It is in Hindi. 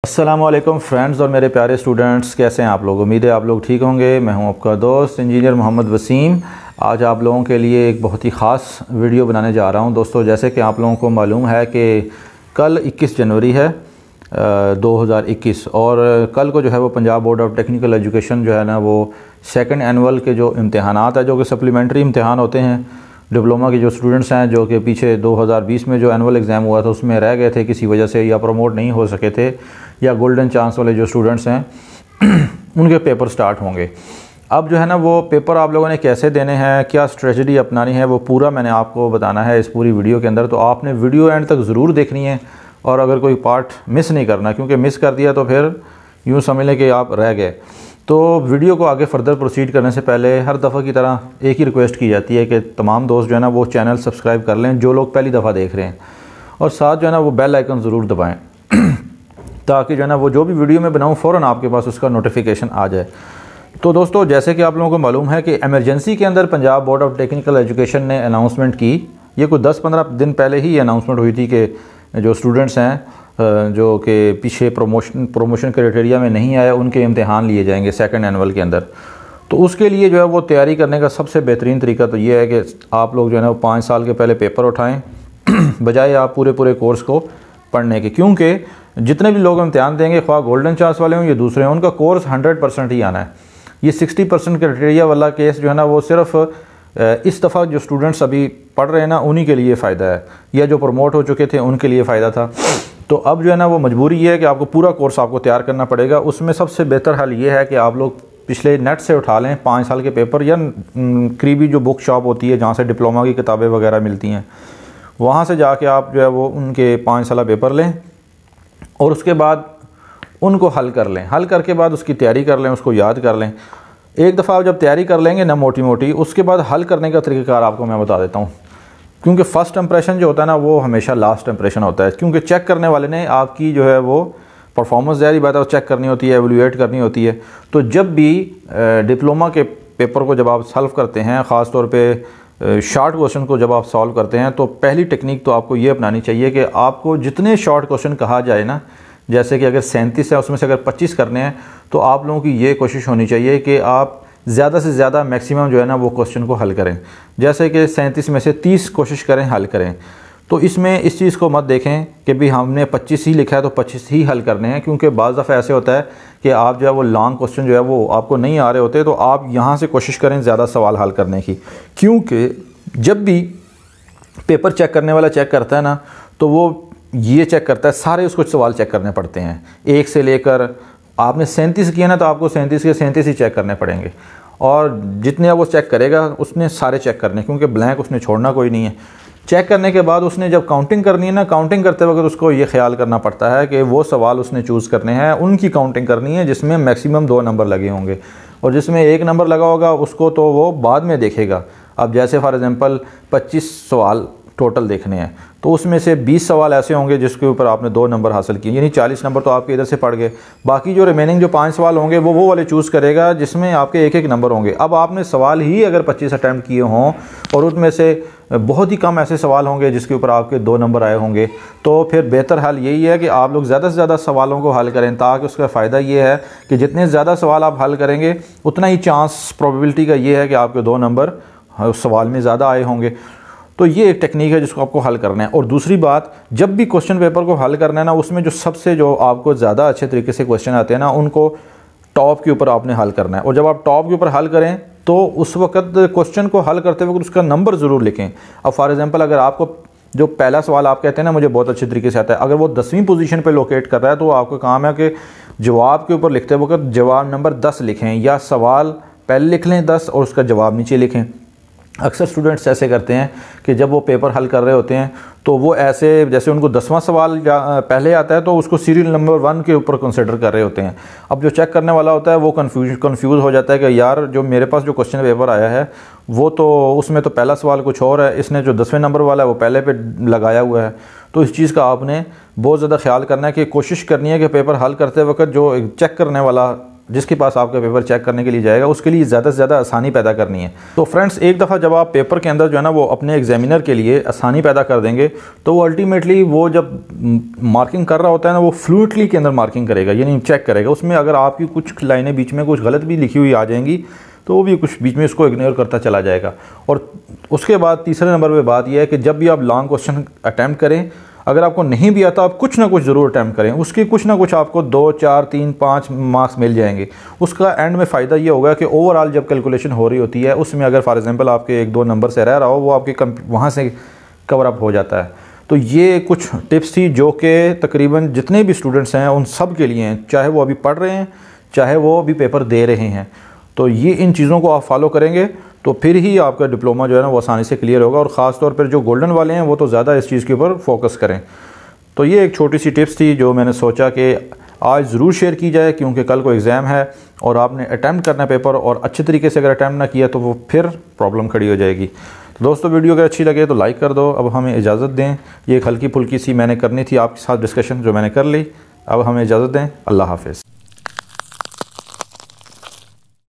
अस्सलामुअलैकुम फ्रेंड्स और मेरे प्यारे स्टूडेंट्स, कैसे हैं आप लोग। उम्मीद है आप लोग ठीक होंगे। मैं हूं आपका दोस्त इंजीनियर मोहम्मद वसीम। आज आप लोगों के लिए एक बहुत ही ख़ास वीडियो बनाने जा रहा हूं। दोस्तों, जैसे कि आप लोगों को मालूम है कि कल 21 जनवरी है 2021 और कल को जो है वो Punjab board of technical education जो है ना वो सेकंड एनुअल के जो इम्तहानात है, जो कि सप्लीमेंट्री इम्तहान होते हैं डिप्लोमा के जो स्टूडेंट्स हैं, जो कि पीछे 2020 में जो एनुअल एग्ज़ाम हुआ था उसमें रह गए थे किसी वजह से, या प्रमोट नहीं हो सके थे, या गोल्डन चांस वाले जो स्टूडेंट्स हैं उनके पेपर स्टार्ट होंगे। अब जो है ना वो पेपर आप लोगों ने कैसे देने हैं, क्या स्ट्रेटजी अपनानी है, वो पूरा मैंने आपको बताना है इस पूरी वीडियो के अंदर। तो आपने वीडियो एंड तक ज़रूर देखनी है और अगर कोई पार्ट मिस नहीं करना, क्योंकि मिस कर दिया तो फिर यूँ समझ लें कि आप रह गए। तो वीडियो को आगे फर्दर प्रोसीड करने से पहले हर दफ़ा की तरह एक ही रिक्वेस्ट की जाती है कि तमाम दोस्त जो है ना वो चैनल सब्सक्राइब कर लें, जो लोग पहली दफ़ा देख रहे हैं, और साथ जो है ना वो बेल आइकन ज़रूर दबाएं ताकि जो है ना वो जो भी वीडियो मैं बनाऊँ फ़ौरन आपके पास उसका नोटिफिकेशन आ जाए। तो दोस्तों, जैसे कि आप लोगों को मालूम है कि एमरजेंसी के अंदर Punjab board of technical education ने अनाउंसमेंट की। ये कोई 10-15 दिन पहले ही अनाउंसमेंट हुई थी कि जो स्टूडेंट्स हैं जो कि पीछे प्रमोशन क्राइटेरिया में नहीं आए, उनके इम्तिहान लिए जाएंगे सेकंड एनुअल के अंदर। तो उसके लिए जो है वो तैयारी करने का सबसे बेहतरीन तरीका तो ये है कि आप लोग जो है ना वो 5 साल के पहले पेपर उठाएं बजाय आप पूरे कोर्स को पढ़ने के, क्योंकि जितने भी लोग इम्तिहान देंगे, ख्वाह गोल्डन चांस वाले हों या दूसरे हों, उनका कोर्स 100% ही आना है। ये 60% क्राइटेरिया वाला केस जो है ना वो सिर्फ इस दफ़ा जो स्टूडेंट्स अभी पढ़ रहे हैं ना उन्हीं के लिए फ़ायदा है, या जो प्रमोट हो चुके थे उनके लिए फ़ायदा था। तो अब जो है ना वो मजबूरी ये है कि आपको पूरा कोर्स आपको तैयार करना पड़ेगा। उसमें सबसे बेहतर हल ये है कि आप लोग पिछले नेट से उठा लें 5 साल के पेपर, या करीबी जो बुक शॉप होती है जहाँ से डिप्लोमा की किताबें वगैरह मिलती हैं, वहाँ से जाके आप जो है वो उनके 5 साल पेपर लें और उसके बाद उनको हल कर लें। हल करके बाद उसकी तैयारी कर लें, उसको याद कर लें। एक दफ़ा आप जब तैयारी कर लेंगे ना मोटी मोटी, उसके बाद हल करने का तरीक़ाकार आपको मैं बता देता हूँ, क्योंकि फ़र्स्ट इंप्रेशन जो होता है ना वो हमेशा लास्ट इंप्रेशन होता है। क्योंकि चेक करने वाले ने आपकी जो है वो परफॉर्मेंस ज़ाहिर बात है वो चेक करनी होती है, एवल्यूएट करनी होती है। तो जब भी डिप्लोमा के पेपर को जब आप सॉल्व करते हैं, ख़ास तौर पे शॉर्ट क्वेश्चन को जब आप सॉल्व करते हैं, तो पहली टेक्निक तो आपको ये अपनानी चाहिए कि आपको जितने शॉर्ट क्वेश्चन कहा जाए ना, जैसे कि अगर 37 है उसमें से अगर 25 करने हैं, तो आप लोगों की ये कोशिश होनी चाहिए कि आप ज़्यादा से ज़्यादा मैक्सिमम जो है ना वो क्वेश्चन को हल करें। जैसे कि 37 में से 30 कोशिश करें हल करें। तो इसमें इस चीज़ को मत देखें कि भी हमने 25 ही लिखा है तो 25 ही हल करने हैं, क्योंकि बाज़ दफ़ा ऐसे होता है कि आप जो है वो लॉन्ग क्वेश्चन जो है वो आपको नहीं आ रहे होते, तो आप यहाँ से कोशिश करें ज़्यादा सवाल हल करने की। क्योंकि जब भी पेपर चेक करने वाला चेक करता है ना, तो वो ये चेक करता है, सारे उसको सवाल चेक करने पड़ते हैं, एक से लेकर आपने 37 किया ना तो आपको 37 के 37 ही चेक करने पड़ेंगे, और जितने वो चेक करेगा उसने सारे चेक करने, क्योंकि ब्लैंक उसने छोड़ना कोई नहीं है। चेक करने के बाद उसने जब काउंटिंग करनी है ना, काउंटिंग करते वक्त उसको ये ख्याल करना पड़ता है कि वो सवाल उसने चूज़ करने हैं, उनकी काउंटिंग करनी है जिसमें मैक्सिमम 2 नंबर लगे होंगे, और जिसमें 1 नंबर लगा होगा उसको तो वो बाद में देखेगा। अब जैसे फॉर एग्ज़ाम्पल 25 सवाल टोटल देखने हैं, तो उसमें से 20 सवाल ऐसे होंगे जिसके ऊपर आपने 2 नंबर हासिल किए, यानी 40 नंबर तो आपके इधर से पड़ गए। बाकी जो रिमेनिंग जो 5 सवाल होंगे वो वाले चूज़ करेगा जिसमें आपके 1-1 नंबर होंगे। अब आपने सवाल ही अगर 25 अटैम्प्ट किए हों और उनमें से बहुत ही कम ऐसे सवाल होंगे जिसके ऊपर आपके 2 नंबर आए होंगे, तो फिर बेहतर हल यही है कि आप लोग ज़्यादा से ज़्यादा सवालों को हल करें, ताकि उसका फ़ायदा ये है कि जितने ज़्यादा सवाल आप हल करेंगे उतना ही चांस प्रोबेबिलिटी का ये है कि आपके 2 नंबर सवाल में ज़्यादा आए होंगे। तो ये एक टेक्निक है जिसको आपको हल करना है। और दूसरी बात, जब भी क्वेश्चन पेपर को हल करना है ना, उसमें जो सबसे जो आपको ज़्यादा अच्छे तरीके से क्वेश्चन आते हैं ना, उनको टॉप के ऊपर आपने हल करना है। और जब आप टॉप के ऊपर हल करें तो उस वक्त क्वेश्चन को हल करते वक्त उसका नंबर ज़रूर लिखें। अब फॉर एग्जांपल अगर आपको जो पहला सवाल आप कहते हैं ना मुझे बहुत अच्छे तरीके से आता है, अगर वो 10वीं पोजीशन पे लोकेट कर रहा है, तो आपका काम है कि जवाब के ऊपर लिखते वक्त जवाब नंबर 10 लिखें, या सवाल पहले लिख लें 10 और उसका जवाब नीचे लिखें। अक्सर स्टूडेंट्स ऐसे करते हैं कि जब वो पेपर हल कर रहे होते हैं तो वो ऐसे, जैसे उनको 10वां सवाल पहले आता है तो उसको सीरियल नंबर 1 के ऊपर कंसिडर कर रहे होते हैं। अब जो चेक करने वाला होता है वो कंफ्यूज हो जाता है कि यार जो मेरे पास जो क्वेश्चन पेपर आया है वो तो उसमें तो पहला सवाल कुछ और है, इसने जो 10वें नंबर वाला है वो पहले पे लगाया हुआ है। तो इस चीज़ का आपने बहुत ज़्यादा ख्याल करना है कि कोशिश करनी है कि पेपर हल करते वक्त जो चेक करने वाला जिसके पास आपका पेपर चेक करने के लिए जाएगा उसके लिए ज़्यादा से ज़्यादा आसानी पैदा करनी है। तो फ्रेंड्स, एक दफ़ा जब आप पेपर के अंदर जो है ना वो अपने एग्जामिनर के लिए आसानी पैदा कर देंगे तो वो अल्टीमेटली वो जब मार्किंग कर रहा होता है ना वो फ्लुएंटली के अंदर मार्किंग करेगा, यानी चेक करेगा। उसमें अगर आपकी कुछ लाइनें बीच में कुछ गलत भी लिखी हुई आ जाएंगी तो वो भी कुछ बीच में उसको इग्नोर करता चला जाएगा। और उसके बाद तीसरे नंबर पे बात यह है कि जब भी आप लॉन्ग क्वेश्चन अटैम्प्ट करें, अगर आपको नहीं भी आता आप कुछ ना कुछ ज़रूर अटैम्प्ट करें, उसके कुछ ना कुछ आपको 2, 4, 3, 5 मार्क्स मिल जाएंगे। उसका एंड में फ़ायदा ये होगा कि ओवरऑल जब कैलकुलेशन हो रही होती है उसमें अगर फॉर एग्जांपल आपके 1-2 नंबर से रह रहा हो वो आपके वहाँ से कवर अप हो जाता है। तो ये कुछ टिप्स थी जो कि तकरीबन जितने भी स्टूडेंट्स हैं उन सब के लिए हैं, चाहे वो अभी पढ़ रहे हैं चाहे वो अभी पेपर दे रहे हैं। तो ये इन चीज़ों को आप फॉलो करेंगे तो फिर ही आपका डिप्लोमा जो है ना वो आसानी से क्लियर होगा। और ख़ास तौर पर जो गोल्डन वाले हैं वो तो ज़्यादा इस चीज़ के ऊपर फोकस करें। तो ये एक छोटी सी टिप्स थी जो मैंने सोचा कि आज ज़रूर शेयर की जाए, क्योंकि कल को एग्ज़ाम है और आपने अटैम्प्ट करना पेपर और अच्छे तरीके से अगर अटैम्प्ट ना किया तो वो फिर प्रॉब्लम खड़ी हो जाएगी। तो दोस्तों, वीडियो अगर अच्छी लगे तो लाइक कर दो। अब हमें इजाज़त दें, ये एक हल्की फुल्की सी मैंने करनी थी आपके साथ डिस्कशन जो मैंने कर ली। अब हमें इजाज़त दें, अल्लाह हाफ़िज़।